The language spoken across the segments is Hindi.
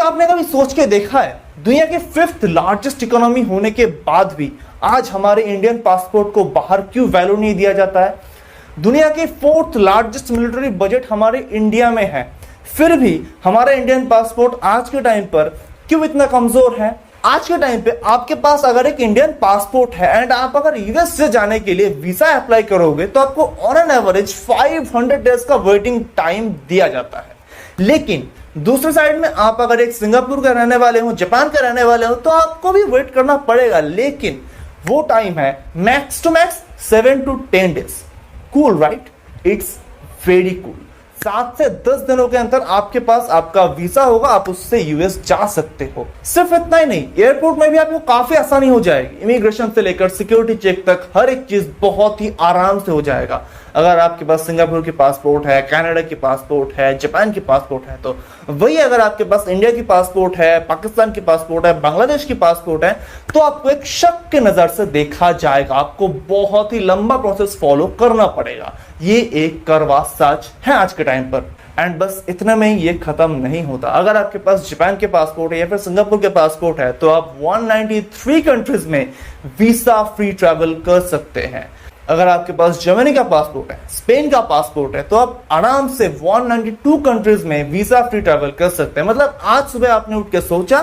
क्या आपने कभी सोच के देखा है, दुनिया के 5th लार्जेस्ट इकोनॉमी होने के बाद भी आज हमारे इंडियन पासपोर्ट को बाहर क्यों वैल्यू नहीं दिया जाता है? दुनिया के 4th लार्जेस्ट मिलिट्री बजट हमारे इंडिया में है, फिर भी हमारा इंडियन पासपोर्ट आज के टाइम पर क्यों इतना कमजोर है? आज के टाइम पे आपके पास अगर एक इंडियन पासपोर्ट है एंड आप अगर यूएस से जाने के लिए वीजा अप्लाई करोगे तो आपको ऑन एन एवरेज 500 डेज का वेटिंग टाइम दिया जाता है। लेकिन दूसरे साइड में आप अगर एक सिंगापुर के रहने वाले हो, जापान के रहने वाले हो, तो आपको भी वेट करना पड़ेगा, लेकिन वो टाइम है max to max 7 to 10 days. Cool right? It's very cool. 7 से 10 दिनों के अंदर आपके पास आपका वीजा होगा, आप उससे यूएस जा सकते हो। सिर्फ इतना ही नहीं, एयरपोर्ट में भी आपको काफी आसानी हो जाएगी। इमिग्रेशन से लेकर सिक्योरिटी चेक तक हर एक चीज बहुत ही आराम से हो जाएगा। अगर आपके पास सिंगापुर की पासपोर्ट है, कनाडा की पासपोर्ट है, जापान की पासपोर्ट है, तो वही अगर आपके पास इंडिया की पासपोर्ट है, पाकिस्तान की पासपोर्ट है, बांग्लादेश की पासपोर्ट है, तो आपको एक शक के नजर से देखा जाएगा। आपको बहुत ही लंबा प्रोसेस फॉलो करना पड़ेगा। ये एक कड़वा सच है आज के टाइम पर। एंड बस इतने में ही ये खत्म नहीं होता। अगर आपके पास जापान के पासपोर्ट है या फिर सिंगापुर के पासपोर्ट है, तो आप 193 कंट्रीज में वीजा फ्री ट्रैवल कर सकते हैं। अगर आपके पास जर्मनी का पासपोर्ट है, स्पेन का पासपोर्ट है, तो आप आराम से 192 कंट्रीज में वीजा फ्री ट्रैवल कर सकते हैं। मतलब आज सुबह आपने उठ के सोचा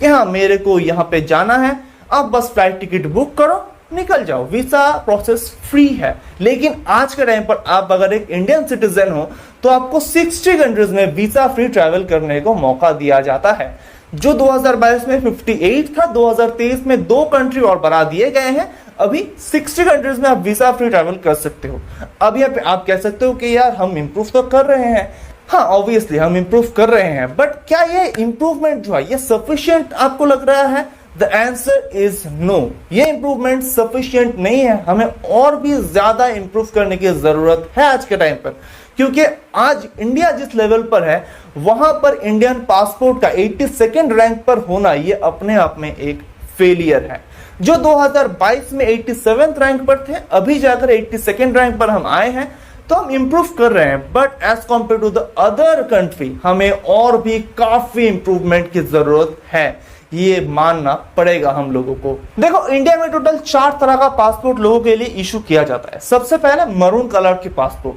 कि हाँ मेरे को यहाँ पे जाना है, आप बस फ्लाइट टिकट बुक करो, निकल जाओ, वीजा प्रोसेस फ्री है। लेकिन आज के टाइम पर आप अगर एक इंडियन सिटीजन हो तो आपको 60 कंट्रीज में वीजा फ्री ट्रैवल करने को मौका दिया जाता है। जो 2022 में 58 था, 2023 में 2 कंट्री और बढ़ा दिए गए हैं। अभी 60 कंट्रीज में आप वीजा फ्री ट्रैवल कर सकते हो। अब यहाँ पे आप कह सकते हो कि यार हम इंप्रूव तो कर रहे हैं। हाँ, ऑब्वियसली हम इंप्रूव कर रहे हैं, बट क्या ये इंप्रूवमेंट जो है ये सफिशिएंट आपको लग रहा है? The answer is no. ये इंप्रूवमेंट सफिशिएंट नहीं है, हमें और भी ज्यादा इंप्रूव करने की जरूरत है आज के टाइम पर। क्योंकि आज इंडिया जिस लेवल पर है, वहां पर इंडियन पासपोर्ट का 82nd रैंक पर होना ये अपने आप में एक फेलियर है। जो 2022 में 87th रैंक पर थे, अभी जाकर 82nd रैंक पर हम आए हैं, तो हम इंप्रूव कर रहे हैं। But as compare to the other country हमें और भी काफी इंप्रूवमेंट की जरूरत है, ये मानना पड़ेगा हम लोगों को। देखो, इंडिया में टोटल 4 तरह का पासपोर्ट लोगों के लिए इशू किया जाता है। सबसे पहले मरून कलर की पासपोर्ट,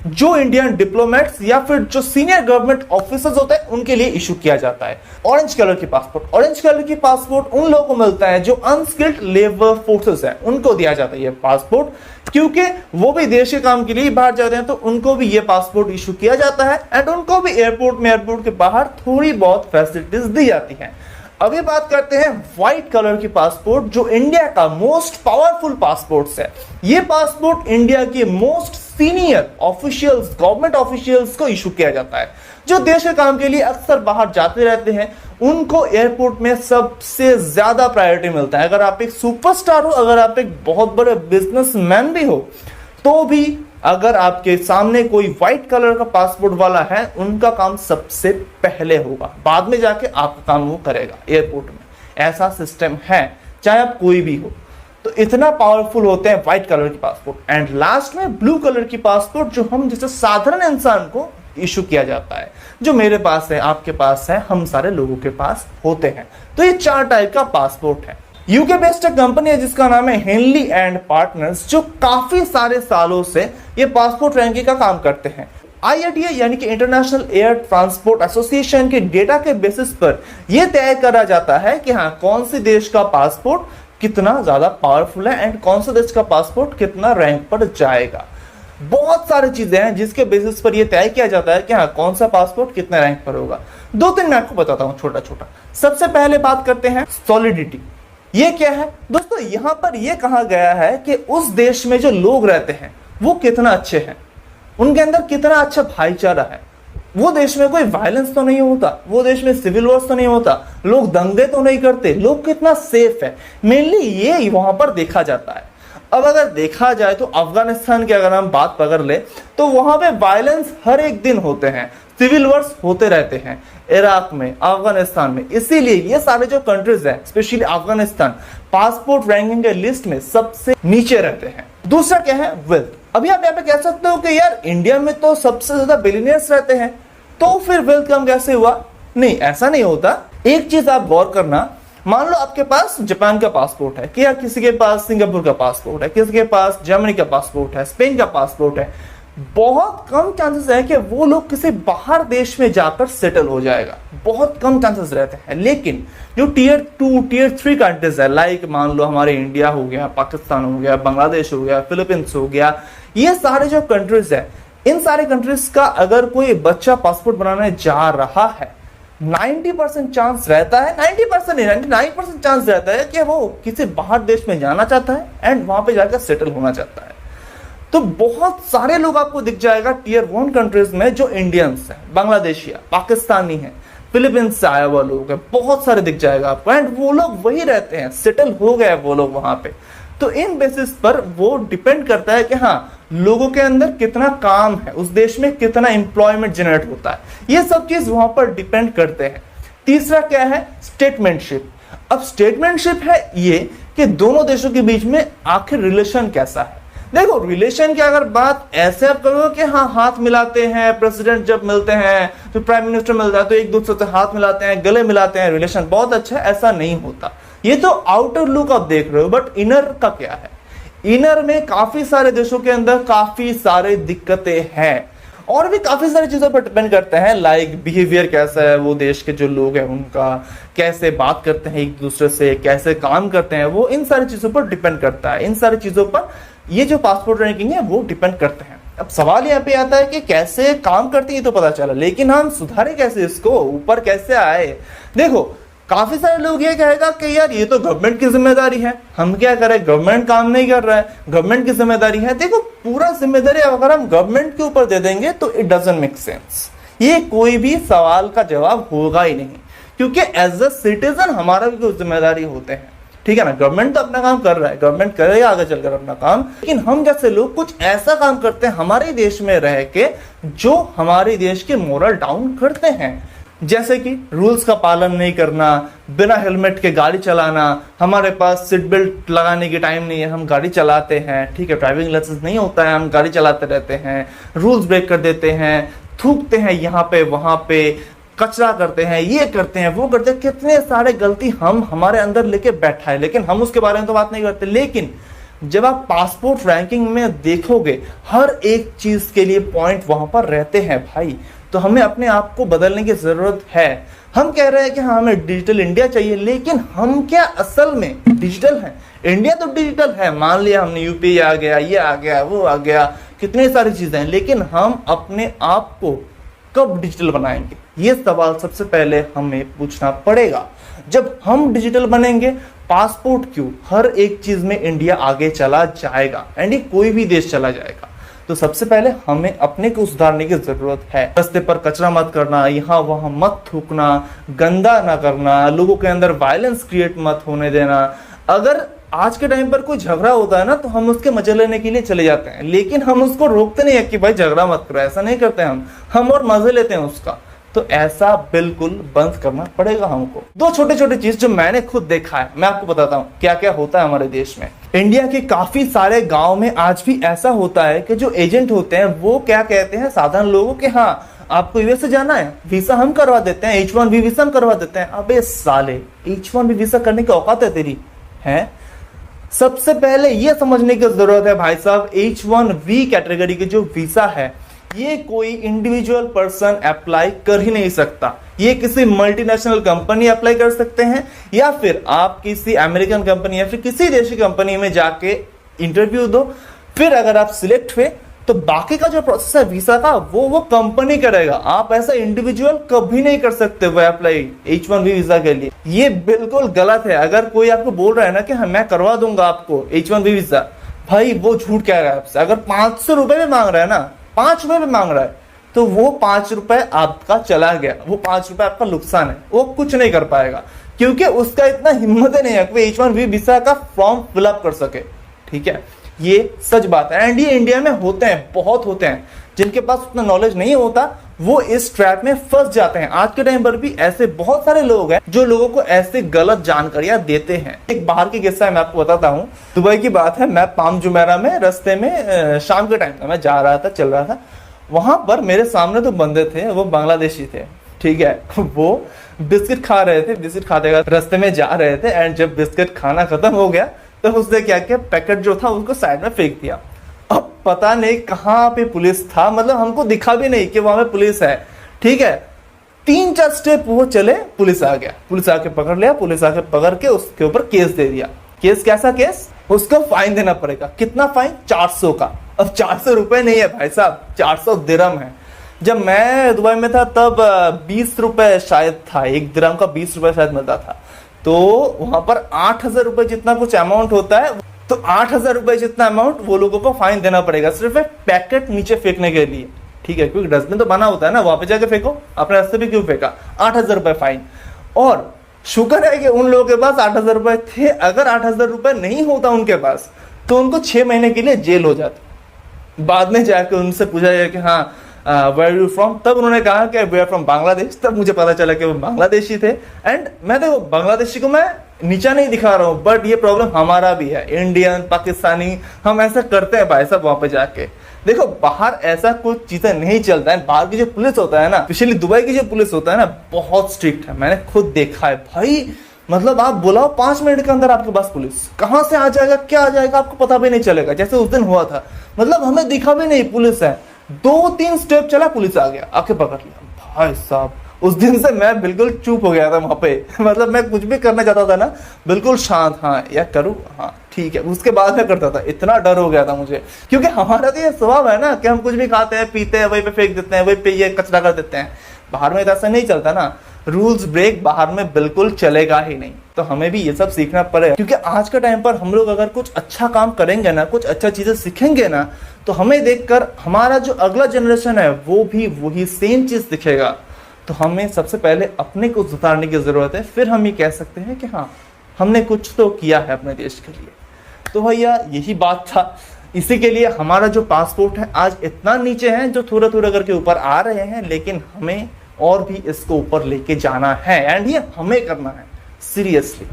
जो इंडियन डिप्लोमेट्स या फिर जो सीनियर गवर्नमेंट ऑफिसर्स होते हैं उनके लिए इशू किया जाता है। ऑरेंज कलर की पासपोर्ट, ऑरेंज कलर की पासपोर्ट उन लोगों को मिलता है जो अनस्किल्ड लेबर फोर्सेस है, उनको दिया जाता है ये पासपोर्ट, क्योंकि वो भी देश के काम के लिए बाहर जाते हैं, तो उनको भी ये पासपोर्ट इशू किया जाता है। एंड उनको भी एयरपोर्ट के बाहर थोड़ी बहुत फैसिलिटीज दी जाती है। अभी बात करते हैं व्हाइट कलर की पासपोर्ट, जो इंडिया का मोस्ट पावरफुल पासपोर्ट है। ये पासपोर्ट इंडिया के most senior officials, government officials को इशू किया जाता है, जो देश के काम के लिए अक्सर बाहर जाते रहते हैं। उनको एयरपोर्ट में सबसे ज्यादा प्रायोरिटी मिलता है। अगर आप एक सुपरस्टार हो, अगर आप एक बहुत बड़े बिजनेसमैन भी हो, तो भी अगर आपके सामने कोई व्हाइट कलर का पासपोर्ट वाला है, उनका काम सबसे पहले होगा, बाद में जाके आपका काम वो करेगा एयरपोर्ट में। ऐसा सिस्टम है, चाहे आप कोई भी हो। तो इतना पावरफुल होते हैं व्हाइट कलर की पासपोर्ट। एंड लास्ट में ब्लू कलर की पासपोर्ट, जो हम जैसे साधारण इंसान को इशू किया जाता है, जो मेरे पास है, आपके पास है, हम सारे लोगों के पास होते हैं। तो ये 4 टाइप का पासपोर्ट है। यूके बेस्ड एक कंपनी है जिसका नाम है हेनली एंड पार्टनर्स, जो काफी सारे सालों से ये पासपोर्ट रैंकिंग का काम करते हैं। IATA यानी कि इंटरनेशनल एयर ट्रांसपोर्ट एसोसिएशन के डेटा के बेसिस पर यह तय करा जाता है कि हाँ कौन से देश का पासपोर्ट कितना ज्यादा पावरफुल है एंड कौन सा देश का पासपोर्ट कितना रैंक पर जाएगा। बहुत सारी चीजें हैं जिसके बेसिस पर यह तय किया जाता है कि हाँ कौन सा पासपोर्ट कितने रैंक पर होगा। 2-3 मैं आपको बताता हूं छोटा छोटा। सबसे पहले बात करते हैं सॉलिडिटी। ये क्या है दोस्तों? यहां पर यह कहा गया है कि उस देश में जो लोग रहते हैं वो कितना अच्छे हैं, उनके अंदर कितना अच्छा भाईचारा है, वो देश में कोई वायलेंस तो नहीं होता, वो देश में सिविल वॉर्स तो नहीं होता, लोग दंगे तो नहीं करते, लोग कितना सेफ है, मेनली ये वहां पर देखा जाता है। अब अगर देखा जाए तो अफगानिस्तान की अगर हम बात पकड़ ले, तो वहां पे वायलेंस हर एक दिन होते हैं, सिविल वॉर्स होते रहते हैं इराक में, अफगानिस्तान में। इसीलिए ये सारे जो कंट्रीज हैं, स्पेशली अफगानिस्तान, पासपोर्ट रैंकिंग के लिस्ट में सबसे नीचे रहते हैं। दूसरा क्या है? वेल्थ। अभी आप यहाँ पे कह सकते हो कि यार इंडिया में तो सबसे ज्यादा बिलियनियर्स रहते हैं, तो फिर वेल्थ कम कैसे हुआ? नहीं, ऐसा नहीं होता। एक चीज आप गौर करना, मान लो आपके पास जापान का पासपोर्ट है, या किसी के पास सिंगापुर का पासपोर्ट है, किसी के पास जर्मनी का पासपोर्ट है, स्पेन का पासपोर्ट है, बहुत कम चांसेस है कि वो लोग किसी बाहर देश में जाकर सेटल हो जाएगा, बहुत कम चांसेस रहते हैं। लेकिन जो टीयर 2 टीयर 3 कंट्रीज है, लाइक मान लो हमारे इंडिया हो गया, पाकिस्तान हो गया, बांग्लादेश हो गया, फिलीपींस हो गया, ये सारे जो कंट्रीज है, इन सारे कंट्रीज का अगर कोई बच्चा पासपोर्ट बनाने जा रहा है, 90% चांस रहता है, 90% नहीं 99% चांस रहता है कि वो किसी बाहर देश में जाना चाहता है एंड वहां पे जाकर सेटल होना चाहता है। तो बहुत सारे लोग आपको दिख जाएगा टीयर 1 कंट्रीज में जो इंडियंस हैं, बांग्लादेशी है, पाकिस्तानी है, फिलीपींस से आया हुआ लोग है, बहुत सारे दिख जाएगा आपको, एंड वो लोग वही रहते हैं, सेटल हो गए वो लोग वहां पे। तो इन बेसिस पर वो डिपेंड करता है कि हाँ, लोगों के अंदर कितना काम है, उस देश में कितना एम्प्लॉयमेंट जनरेट होता है, ये सब चीज वहां पर डिपेंड करते हैं। तीसरा क्या है? स्टेटमेंटशिप। अब स्टेटमेंटशिप है ये कि दोनों देशों के बीच में आखिर रिलेशन कैसा है। देखो, रिलेशन की अगर बात ऐसे आप करो कि हाँ, हाथ मिलाते हैं, प्रेसिडेंट जब मिलते हैं, तो प्राइम मिनिस्टर मिलता है तो एक दूसरे से हाथ मिलाते हैं, गले मिलाते हैं, रिलेशन बहुत अच्छा है, ऐसा नहीं होता। ये तो आउटर लुक आप देख रहे हो, बट इनर का क्या है? इनर में काफी सारे देशों के अंदर काफी सारे दिक्कतें हैं, और भी काफी सारी चीजों पर डिपेंड करते हैं, लाइक बिहेवियर कैसा है वो देश के जो लोग हैं उनका, कैसे बात करते हैं एक दूसरे से, कैसे काम करते हैं वो, इन सारी चीजों पर डिपेंड करता है। इन सारी चीजों पर ये जो पासपोर्ट रैंकिंग है वो डिपेंड करते हैं। अब सवाल यहाँ पे आता है कि कैसे काम करती है तो पता चला, लेकिन हम सुधारे कैसे इसको, ऊपर कैसे आए? देखो, काफी सारे लोग ये कहेगा कि यार ये तो गवर्नमेंट की जिम्मेदारी है, हम क्या करें, गवर्नमेंट काम नहीं कर रहा है, गवर्नमेंट की जिम्मेदारी है। देखो, पूरा जिम्मेदारी अगर हम गवर्नमेंट के ऊपर दे देंगे तो इट डजंट मेक सेंस, ये कोई भी सवाल का जवाब होगा ही नहीं, क्योंकि एज अ सिटीजन हमारा भी कुछ जिम्मेदारी होते हैं, ठीक है ना। गवर्नमेंट तो अपना काम कर रहा है, गवर्नमेंट करेगा आगे चलकर अपना काम, लेकिन हम जैसे लोग कुछ ऐसा काम करते हैं हमारे देश में रह के जो हमारे देश के मोरल डाउन करते हैं, जैसे कि रूल्स का पालन नहीं करना, बिना हेलमेट के गाड़ी चलाना, हमारे पास सीट बेल्ट लगाने की टाइम नहीं है, हम गाड़ी चलाते हैं, ठीक है, ड्राइविंग लाइसेंस नहीं होता है, हम गाड़ी चलाते रहते हैं, रूल्स ब्रेक कर देते हैं, थूकते हैं यहाँ पे वहां पे, कचरा करते हैं, ये करते हैं, वो करते हैं, कितने सारे गलती हम हमारे अंदर लेके बैठा है, लेकिन हम उसके बारे में तो बात नहीं करते। लेकिन जब आप पासपोर्ट रैंकिंग में देखोगे, हर एक चीज के लिए पॉइंट वहां पर रहते हैं भाई। तो हमें अपने आप को बदलने की जरूरत है। हम कह रहे हैं कि हाँ, हमें डिजिटल इंडिया चाहिए, लेकिन हम क्या असल में डिजिटल हैं? इंडिया तो डिजिटल है, मान लिया हमने यूपीआई आ गया, ये आ गया, वो आ गया, कितनी सारी चीजें हैं, लेकिन हम अपने आप को कब डिजिटल बनाएंगे? ये सवाल सबसे पहले हमें पूछना पड़ेगा। जब हम डिजिटल बनेंगे, पासपोर्ट क्यों, हर एक चीज में इंडिया आगे चला जाएगा, एंड ये कोई भी देश चला जाएगा। तो सबसे पहले हमें अपने को सुधारने की जरूरत है। रास्ते पर कचरा मत करना, यहाँ वहां मत थूकना, गंदा ना करना, लोगों के अंदर वायलेंस क्रिएट मत होने देना। अगर आज के टाइम पर कोई झगड़ा होता है ना, तो हम उसके मजे लेने के लिए चले जाते हैं, लेकिन हम उसको रोकते नहीं है कि भाई झगड़ा मत करो, ऐसा नहीं करते हम और मजे लेते हैं उसका। तो ऐसा बिल्कुल बंद करना पड़ेगा हमको। दो छोटे छोटे चीज जो मैंने खुद देखा है, मैं आपको बताता हूँ क्या क्या होता है हमारे देश में। इंडिया के काफी सारे गांव में आज भी ऐसा होता है कि जो एजेंट होते हैं वो क्या कहते हैं साधारण लोगों के, हाँ आपको यूएसए जाना है, वीसा हम करवा देते हैं, H1B वीसा हम करवा देते हैं। अबे साले, H1B वीसा करने की औकात है तेरी? है, सबसे पहले ये समझने की जरूरत है भाई साहब, H1B कैटेगरी के जो वीसा है ये कोई इंडिविजुअल पर्सन अप्लाई कर ही नहीं सकता। ये किसी मल्टीनेशनल कंपनी अप्लाई कर सकते हैं, या फिर आप किसी अमेरिकन कंपनी या फिर किसी देशी कंपनी में जाके इंटरव्यू दो, फिर अगर आप सिलेक्ट हुए तो बाकी का जो प्रोसेस है वीसा का वो कंपनी करेगा। आप ऐसा इंडिविजुअल कभी नहीं कर सकते वो अप्लाई H1B वीजा के लिए। ये बिल्कुल गलत है। अगर कोई आपको बोल रहा है ना कि हाँ मैं करवा दूंगा आपको H1B वीजा, भाई वो झूठ कह रहा है आपसे। अगर 500 रुपए में मांग रहा है ना, 5 रुपए में मांग रहा है, तो वो 5 रुपए आपका चला गया, वो 5 रुपए आपका नुकसान है, वो कुछ नहीं कर पाएगा, क्योंकि उसका इतना हिम्मत ही नहीं है कि H1B वीसा का फॉर्म फिलअप कर सके। ठीक है, ये सच बात है। एंड ये इंडिया में होते हैं, बहुत होते हैं, जिनके पास उतना नॉलेज नहीं होता वो इस ट्रैप में फंस जाते हैं। आज के टाइम पर भी ऐसे बहुत सारे लोग हैं जो लोगों को ऐसे गलत जानकारियां देते हैं। एक बाहर की किस्सा है, मैं आपको बताता हूँ। दुबई की बात है, मैं पाम जुमेरा में रास्ते में शाम के टाइम था, मैं जा रहा था, चल रहा था, वहां पर मेरे सामने तो बंदे थे, वो बांग्लादेशी थे। ठीक है। वो बिस्किट खा रहे थे, बिस्किट खाते खाते रास्ते में जा रहे थे एंड जब बिस्किट खाना खत्म हो गया तो उसने क्या किया, पैकेट जो था उसको साइड में फेंक दिया। अब पता नहीं कहाँ पे पुलिस था, मतलब हमको दिखा भी नहीं कि वहां पे पुलिस है। ठीक है, 3-4 स्टेप वो चले, पुलिस आ गया, पुलिस आके पकड़ लिया, पुलिस आके पकड़ के उसके ऊपर केस दे दिया। केस कैसा केस, उसको फाइन देना पड़ेगा। कितना फाइन, 400 का। अब 400 रुपए नहीं है भाई साहब, 400 दिरहम है। जब मैं दुबई में था तब 20 रुपए शायद था, एक दिरहम का 20 रुपए शायद मिलता था। तो वहां पर 8,000 रुपए जितना कुछ अमाउंट होता है, तो 8,000 रुपए जितना अमाउंट वो लोगों को फाइन देना पड़ेगा सिर्फ एक पैकेट नीचे फेंकने के लिए। ठीक है, क्योंकि डस्टबिन तो बना होता है ना, वहां पे जाके फेंको, अपने रास्ते पे क्यों फेंका। 8,000 रुपए फाइन। और शुक्र है कि उन लोगों के पास 8,000 रुपए थे। अगर 8,000 रुपए नहीं होता उनके पास तो उनको 6 महीने के लिए जेल हो जाती। बाद में जाके उनसे पूछा जाए कि हाँ वेयर यू फ्रॉम, तब उन्होंने कहा कि वी आर फ्रॉम बांग्लादेश। तब मुझे पता चला कि वो बांग्लादेशी थे। एंड मैं देखो बांग्लादेशी को मैं नीचा नहीं दिखा रहा हूँ, बट ये प्रॉब्लम हमारा भी है, इंडियन पाकिस्तानी, हम ऐसा करते हैं भाई साहब। वहां पे जाके देखो, बाहर ऐसा कुछ चीजें नहीं चलता है। बाहर की जो पुलिस होता है ना, स्पेशली दुबई की जो पुलिस होता है ना, बहुत स्ट्रिक्ट है। मैंने खुद देखा है भाई, मतलब आप बुलाओ 5 मिनट के अंदर आपके पास पुलिस कहां से आ जाएगा, क्या आ जाएगा, आपको पता भी नहीं चलेगा। जैसे उस दिन हुआ था, मतलब हमें दिखा भी नहीं पुलिस है, 2-3 स्टेप चला पुलिस आ गया, आके पकड़ लिया। भाई साहब उस दिन से मैं बिल्कुल चुप हो गया था वहां पे। मतलब मैं कुछ भी करना चाहता था ना, बिल्कुल शांत, हाँ या करूँ, हाँ ठीक है, उसके बाद मैं करता था। इतना डर हो गया था मुझे, क्योंकि हमारा तो ये स्वभाव है ना कि हम कुछ भी खाते हैं, पीते हैं, वहीं पे फेंक देते हैं, वहीं पे ये कचरा कर देते हैं। बाहर में तो ऐसा नहीं चलता ना, रूल्स ब्रेक बाहर में बिल्कुल चलेगा ही नहीं। तो हमें भी ये सब सीखना पड़ेगा, क्योंकि आज के टाइम पर हम लोग अगर कुछ अच्छा काम करेंगे ना, कुछ अच्छा चीजें सीखेंगे ना, तो हमें देखकर हमारा जो अगला जनरेशन है वो भी वही सेम चीज दिखेगा। तो हमें सबसे पहले अपने को सुधारने की जरूरत है, फिर हम ये कह सकते हैं कि हाँ हमने कुछ तो किया है अपने देश के लिए। तो भैया यही बात था। इसी के लिए हमारा जो पासपोर्ट है आज इतना नीचे है, जो थोड़ा थोड़ा करके ऊपर आ रहे हैं, लेकिन हमें और भी इसको ऊपर लेके जाना है एंड ये हमें करना है सीरियसली।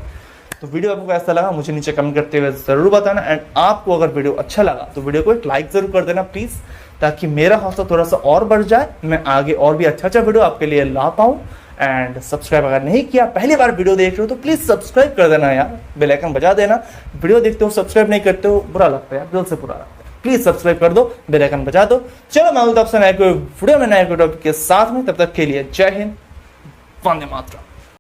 तो वीडियो आपको कैसा लगा मुझे नीचे कमेंट करते हुए जरूर बताना। एंड आपको अगर वीडियो अच्छा लगा तो वीडियो को एक लाइक जरूर कर देना प्लीज, ताकि मेरा हौसला थोड़ा सा और बढ़ जाए, मैं आगे और भी अच्छा वीडियो आपके लिए ला पाऊँ। एंड सब्सक्राइब अगर नहीं किया, पहली बार वीडियो देख रहे हो तो प्लीज सब्सक्राइब कर देना यार, बेल आइकन बजा देना। वीडियो देखते हो सब्सक्राइब नहीं करते हो, बुरा लगता है यार, दिल से बुरा लगता है। प्लीज सब्सक्राइब कर दो, बेल आइकन बजा दो। चलो मैं मिलता हूं आपसे नए कोई वीडियो में नए टॉपिक के साथ में, तब तक के लिए जय हिंद, वंदे मातरम।